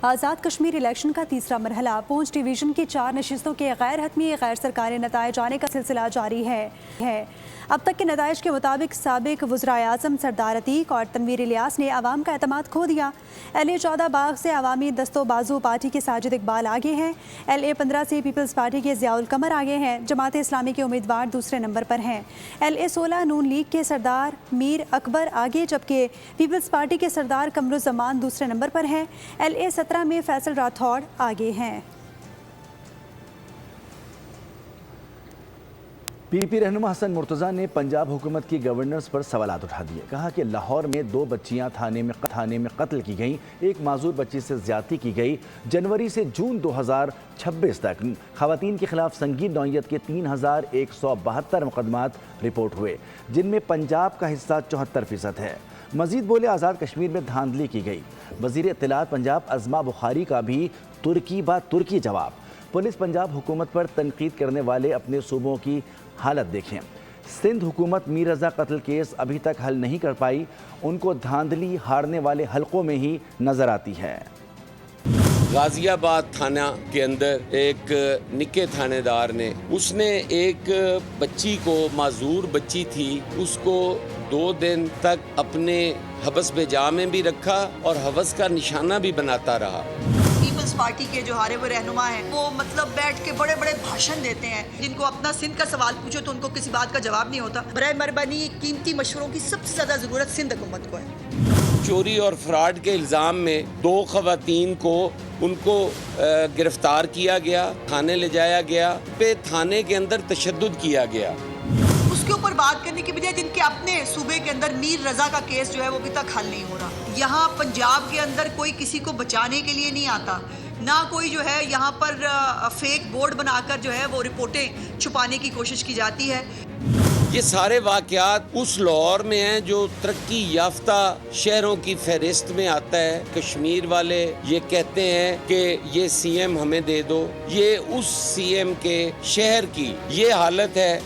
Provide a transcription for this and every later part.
Azad Kashmir election کا تیسرا مرحلہ پونچھ ڈویژن کی 4 نشستوں کے غیر حتمی غیر سرکاری نتائج آنے کا سلسلہ جاری ہے۔ اب تک کے نتائج کے مطابق سابق وزرائے اعظم سردار عتیق اور تنویر الیاس نے عوام کا اعتماد کھو دیا۔ LA14 باغ سے عوامی دست و بازو پارٹی کے ساجد اقبال آگے ہیں۔ LA15 سے پیپلز پارٹی کے ضیاء القمر آگے ہیں۔ جماعت اسلامی کے امیدوار دوسرے نمبر پر ہیں۔ LA16 نون لیگ کے سردار میر اکبر آگے، جبکہ پیپلز پارٹی کے سردار قمرالزمان دوسرے نمبر پر ہیں۔ LA17 میں فیصل راتھوڑ آگے ہیں۔ PDP رہنما حسن مرتضیٰ نے پنجاب حکومت کی گورننس پر سوالات اٹھا دیے۔ کہا کہ لاہور میں 2 بچیاں تھانے میں قتل کی گئیں، ایک معذور بچی سے زیادتی کی گئی۔ جنوری سے جون 2026 تک خواتین کے خلاف سنگین نوعیت کے 3172 مقدمات رپورٹ ہوئے، جن میں پنجاب کا حصہ 74% ہے۔ مزید بولے آزاد کشمیر میں دھاندلی کی گئی۔ وزیر اطلاعات پنجاب عظمیٰ بخاری کا بھی ترکی با ترکی جواب۔ پولیس پنجاب حکومت پر تنقید کرنے والے اپنے صوبوں کی حالت دیکھیں۔ سندھ حکومت میر رضا قتل کیس ابھی تک حل نہیں کر پائی، ان کو دھاندلی ہارنے والے حلقوں میں ہی نظر آتی ہے۔ غازی آباد تھانہ کے اندر ایک نکے تھانے دار نے اس نے ایک بچی کو، معذور بچی تھی، اس کو 2 دن تک اپنے حبس بجا میں بھی رکھا اور حبس کا نشانہ بھی بناتا رہا۔ پیپلز پارٹی کے جو ہارے ہوئے رہنما ہیں وہ بیٹھ کے بڑے بڑے بھاشن دیتے ہیں، جن کو اپنا سندھ کا سوال پوچھو تو ان کو کسی بات کا جواب نہیں ہوتا۔ برائے مہربانی قیمتی مشوروں کی سب سے زیادہ ضرورت سندھ حکومت کو ہے۔ چوری اور فراڈ کے الزام میں 2 خواتین کو گرفتار کیا گیا، تھانے لے جایا گیا، تھانے کے اندر تشدد کیا گیا۔ اس کے اوپر بات کرنے کی بجائے جن کے اپنے صوبے کے اندر میر رضا کا کیس جو ہے وہ ابھی تک حل نہیں ہو رہا۔ یہاں پنجاب کے اندر کوئی کسی کو بچانے کے لیے نہیں آتا، نہ کوئی جو ہے یہاں پر فیک بورڈ بنا کر جو ہے وہ رپورٹیں چھپانے کی کوشش کی جاتی ہے۔ یہ سارے واقعات اس لاہور میں ہیں جو ترقی یافتہ شہروں کی فہرست میں آتا ہے۔ کشمیر والے یہ کہتے ہیں کہ یہ CM ہمیں دے دو، یہ اس CM کے شہر کی یہ حالت ہے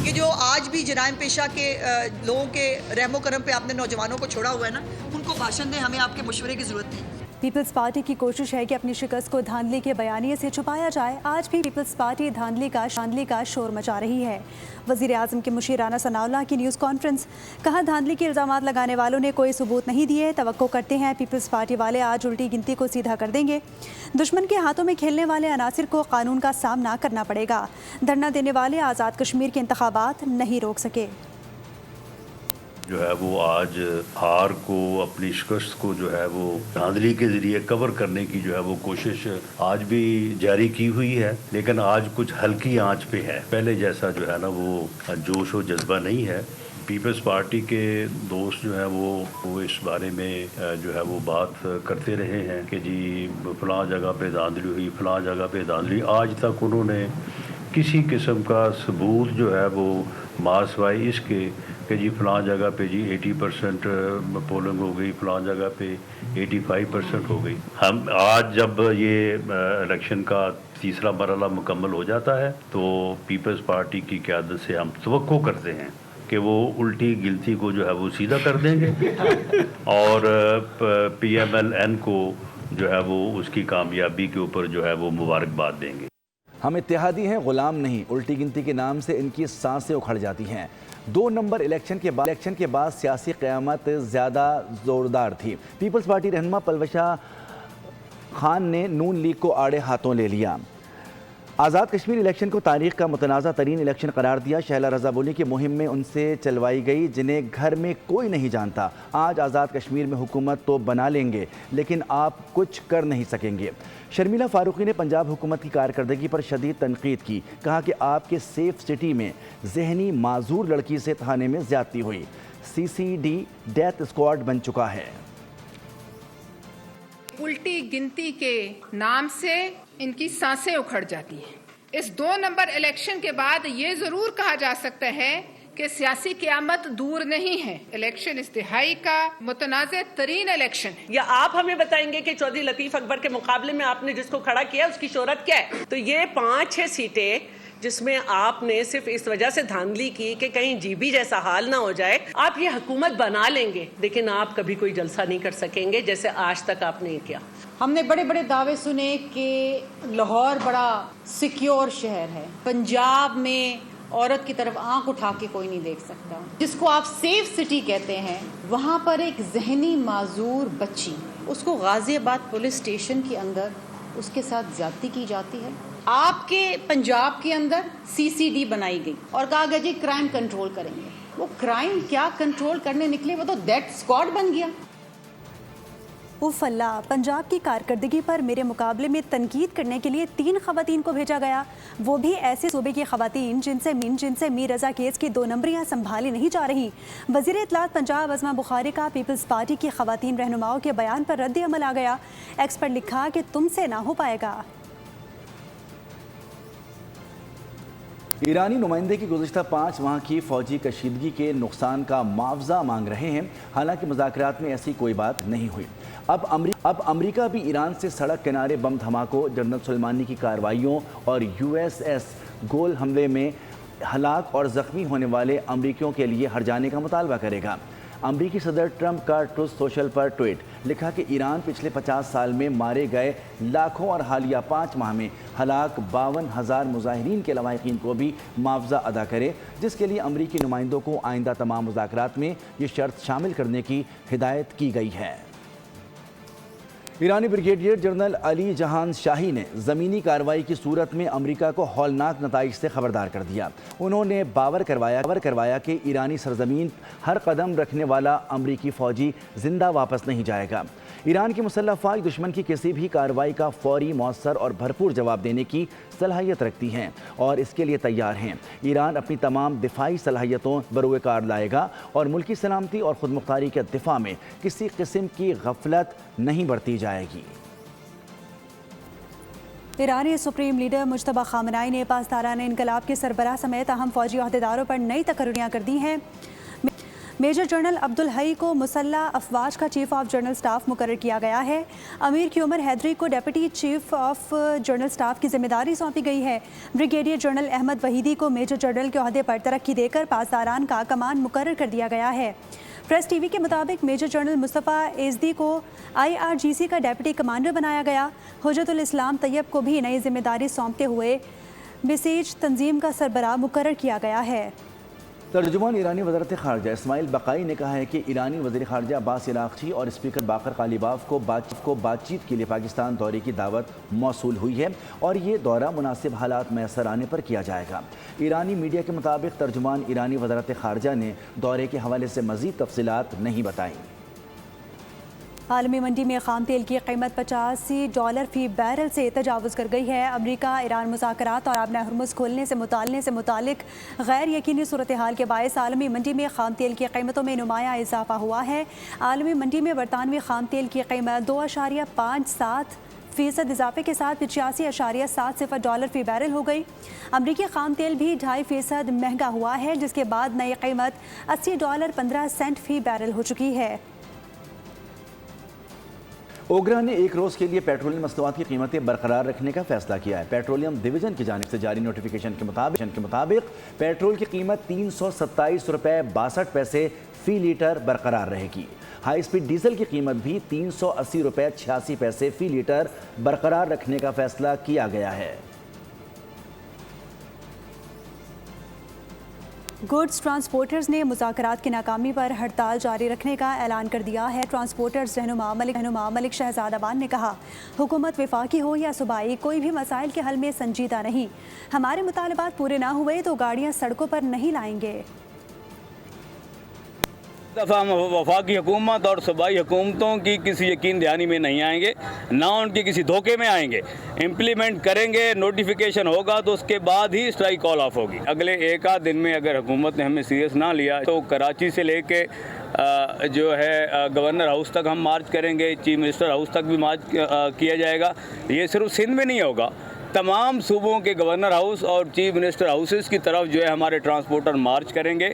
کہ جو آج بھی جرائم پیشہ کے لوگوں کے رحم و کرم پہ آپ نے نوجوانوں کو چھوڑا ہوا ہے نا، ان کو بھاشن دیں، ہمیں آپ کے مشورے کی ضرورت نہیں۔ پیپلز پارٹی کی کوشش ہے کہ اپنی شکست کو دھاندلی کے بیانیے سے چھپایا جائے۔ آج بھی پیپلز پارٹی دھاندلی کا شور مچا رہی ہے۔ وزیر اعظم کے مشیر رانا ثناء اللہ کی نیوز کانفرنس، کہا دھاندلی کے الزامات لگانے والوں نے کوئی ثبوت نہیں دیے۔ توقع کرتے ہیں پیپلز پارٹی والے آج الٹی گنتی کو سیدھا کر دیں گے۔ دشمن کے ہاتھوں میں کھیلنے والے عناصر کو قانون کا سامنا کرنا پڑے گا۔ دھرنا دینے والے آزاد کشمیر کے انتخابات نہیں روک سکے۔ جو ہے وہ آج ہار کو، اپنی شکست کو جو ہے وہ دھاندلی کے ذریعے کور کرنے کی جو ہے وہ کوشش آج بھی جاری کی ہوئی ہے، لیکن آج کچھ ہلکی آنچ پہ ہے، پہلے جیسا جو ہے نا وہ جوش و جذبہ نہیں ہے۔ پیپلز پارٹی کے دوست جو ہیں وہ اس بارے میں جو ہے وہ بات کرتے رہے ہیں کہ جی فلاں جگہ پہ دھاندلی ہوئی، فلاں جگہ پہ دھاندلی۔ آج تک انہوں نے کسی قسم کا ثبوت جو ہے وہ ماسوائے اس کے کہ جی فلاں جگہ پہ جی 80% پولنگ ہو گئی، فلاں جگہ پہ 85% ہو گئی۔ ہم آج جب یہ الیکشن کا تیسرا مرحلہ مکمل ہو جاتا ہے تو پیپلز پارٹی کی قیادت سے ہم توقع کرتے ہیں کہ وہ الٹی گلتی کو جو ہے وہ سیدھا کر دیں گے اور PMLN کو جو ہے وہ اس کی کامیابی کے اوپر جو ہے وہ مبارکباد دیں گے۔ ہم اتحادی ہیں، غلام نہیں۔ الٹی گنتی کے نام سے ان کی سانسیں اکھڑ جاتی ہیں۔ 2 نمبر الیکشن کے بعد سیاسی قیامت زیادہ زوردار تھی۔ پیپلز پارٹی رہنما پلوشا خان نے نون لیگ کو آڑے ہاتھوں لے لیا۔ آزاد کشمیر الیکشن کو تاریخ کا متنازع ترین الیکشن قرار دیا۔ شہلا رضا بولی کہ مہم میں ان سے چلوائی گئی جنہیں گھر میں کوئی نہیں جانتا۔ آج آزاد کشمیر میں حکومت تو بنا لیں گے لیکن آپ کچھ کر نہیں سکیں گے۔ شرمیلا فاروقی نے پنجاب حکومت کی کارکردگی پر شدید تنقید کی۔ کہا کہ آپ کے سیف سٹی میں ذہنی معذور لڑکی سے تھانے میں زیادتی ہوئی۔ CCD ڈیتھ اسکواڈ بن چکا ہے۔ الٹی گنتی کے نام سے ان کی سانسیں اکھڑ جاتی ہیں۔ اس 2 نمبر الیکشن کے بعد یہ ضرور کہا جا سکتا ہے کہ سیاسی قیامت دور نہیں ہے۔ الیکشن استہائی کا متنازع ترین الیکشن ہے۔ یا آپ ہمیں بتائیں گے کہ چودھری لطیف اکبر کے مقابلے میں آپ نے جس کو کھڑا کیا اس کی شہرت کیا ہے؟ تو یہ 5-6 سیٹیں جس میں آپ نے صرف اس وجہ سے دھاندلی کی کہ کہیں جی بی جیسا حال نہ ہو جائے، آپ یہ حکومت بنا لیں گے لیکن آپ کبھی کوئی جلسہ نہیں کر سکیں گے جیسے آج تک آپ نے کیا۔ ہم نے بڑے بڑے دعوے سنے کہ لاہور بڑا سیکیور شہر ہے، پنجاب میں عورت کی طرف آنکھ اٹھا کے کوئی نہیں دیکھ سکتا، جس کو آپ سیف سٹی کہتے ہیں، وہاں پر ایک ذہنی معذور بچی، اس کو غازی آباد پولیس اسٹیشن کے اندر اس کے ساتھ زیادتی کی جاتی ہے۔ آپ کے پنجاب کے اندر CCD بنائی گئی اور کہا گیا جی کرائم کنٹرول کریں گے۔ وہ کرائم کیا کنٹرول کرنے نکلے، وہ تو ڈیتھ اسکواڈ بن گیا۔ اف اللہ، پنجاب کی کارکردگی پر میرے مقابلے میں تنقید کرنے کے لیے 3 خواتین کو بھیجا گیا، وہ بھی ایسے صوبے کی خواتین جن سے میر رضا کیس کی 2 نمبریاں سنبھالی نہیں جا رہی۔ وزیر اطلاعات پنجاب عظمہ بخاری کا پیپلز پارٹی کی خواتین رہنماؤں کے بیان پر رد عمل آ گیا۔ ایکس پر لکھا کہ تم سے نہ ہو پائے گا۔ ایرانی نمائندے کی گزشتہ 5 ماہ کی فوجی کشیدگی کے نقصان کا معاوضہ مانگ رہے ہیں، حالانکہ مذاکرات میں ایسی کوئی بات نہیں ہوئی۔ اب امریکہ بھی ایران سے سڑک کنارے بم دھماکوں، جنرل سلیمانی کی کارروائیوں اور USS گول حملے میں ہلاک اور زخمی ہونے والے امریکیوں کے لیے ہرجانے کا مطالبہ کرے گا۔ امریکی صدر ٹرمپ کا ٹروتھ سوشل پر ٹویٹ لکھا کہ ایران پچھلے 50 سال میں مارے گئے لاکھوں اور حالیہ 5 ماہ میں ہلاک 52,000 مظاہرین کے لواحقین کو بھی معاوضہ ادا کرے، جس کے لیے امریکی نمائندوں کو آئندہ تمام مذاکرات میں یہ شرط شامل کرنے کی ہدایت کی گئی ہے۔ ایرانی بریگیڈیئر جنرل علی جہان شاہی نے زمینی کارروائی کی صورت میں امریکہ کو ہولناک نتائج سے خبردار کر دیا۔ انہوں نے باور کروایا کہ ایرانی سرزمین ہر قدم رکھنے والا امریکی فوجی زندہ واپس نہیں جائے گا۔ ایران کی مسلح افواج دشمن کی کسی بھی کارروائی کا فوری، مؤثر اور بھرپور جواب دینے کی صلاحیت رکھتی ہیں اور اس کے لیے تیار ہیں۔ ایران اپنی تمام دفاعی صلاحیتوں بروئے کار لائے گا اور ملکی سلامتی اور خود مختاری کے دفاع میں کسی قسم کی غفلت نہیں برتی جائے گی۔ ایرانی سپریم لیڈر مجتبی خامنہئی نے پاسداران انقلاب کے سربراہ سمیت اہم فوجی عہدیداروں پر نئی تقرریاں کر دی ہیں۔ میجر جنرل عبدالحی کو مسلح افواج کا چیف آف جنرل سٹاف مقرر کیا گیا ہے۔ امیر قیومر حیدری کو deputy chief of general staff کی ذمہ داری سونپی گئی ہے۔ بریگیڈیئر جنرل احمد وحیدی کو میجر جنرل کے عہدے پر ترقی دے کر پاسداران کا کمان مقرر کر دیا گیا ہے۔ پریس ٹی وی کے مطابق میجر جنرل مصطفیٰ ایزدی کو IRGC کا ڈیپٹی کمانڈر بنایا گیا۔ حجت الاسلام طیب کو بھی نئی ذمہ داری سونپتے ہوئے بسیج تنظیم کا سربراہ مقرر کیا گیا ہے۔ ترجمان ایرانی وزارت خارجہ اسماعیل بقائی نے کہا ہے کہ ایرانی وزیر خارجہ عباس عراقچی اور اسپیکر باقر قالیباف کو بات چیت کے لیے پاکستان دورے کی دعوت موصول ہوئی ہے اور یہ دورہ مناسب حالات میسر آنے پر کیا جائے گا۔ ایرانی میڈیا کے مطابق ترجمان ایرانی وزارت خارجہ نے دورے کے حوالے سے مزید تفصیلات نہیں بتائیں۔ عالمی منڈی میں خام تیل کی قیمت $85 فی بیرل سے تجاوز کر گئی ہے۔ امریکہ ایران مذاکرات اور آبِ ہرمز کھولنے سے متعلق غیر یقینی صورتحال کے باعث عالمی منڈی میں خام تیل کی قیمتوں میں نمایاں اضافہ ہوا ہے۔ عالمی منڈی میں برطانوی خام تیل کی قیمت 2.57% اضافے کے ساتھ $85.70 فی بیرل ہو گئی۔ امریکی خام تیل بھی 2.5% مہنگا ہوا ہے، جس کے بعد نئی قیمت $80.15 فی بیرل ہو چکی ہے۔ اوگرا نے ایک روز کے لیے پیٹرولیم مصنوعات کی قیمتیں برقرار رکھنے کا فیصلہ کیا ہے۔ پیٹرولیم ڈویژن کی جانب سے جاری نوٹیفیکیشن کے مطابق پیٹرول کی قیمت $327.62 فی لیٹر برقرار رہے گی۔ ہائی اسپیڈ ڈیزل کی قیمت بھی $380.86 فی لیٹر برقرار رکھنے کا فیصلہ کیا گیا ہے۔ گوڈز ٹرانسپورٹرز نے مذاکرات کی ناکامی پر ہڑتال جاری رکھنے کا اعلان کر دیا ہے۔ ٹرانسپورٹرز رہنما ملک شہزاد امان نے کہا، حکومت وفاقی ہو یا صوبائی، کوئی بھی مسائل کے حل میں سنجیدہ نہیں۔ ہمارے مطالبات پورے نہ ہوئے تو گاڑیاں سڑکوں پر نہیں لائیں گے۔ دفعہ ہم وفاقی حکومت اور صوبائی حکومتوں کی کسی یقین دہانی میں نہیں آئیں گے، نہ ان کی کسی دھوکے میں آئیں گے۔ امپلیمنٹ کریں گے، نوٹیفیکیشن ہوگا تو اس کے بعد ہی اسٹرائک کال آف ہوگی۔ اگلے 1 دن میں اگر حکومت نے ہمیں سیریس نہ لیا تو کراچی سے لے کے جو ہے گورنر ہاؤس تک ہم مارچ کریں گے، چیف منسٹر ہاؤس تک بھی مارچ کیا جائے گا۔ یہ صرف سندھ میں نہیں ہوگا، تمام صوبوں کے گورنر ہاؤس اور چیف منسٹر ہاؤسز کی طرف جو ہے ہمارے ٹرانسپورٹر مارچ کریں گے۔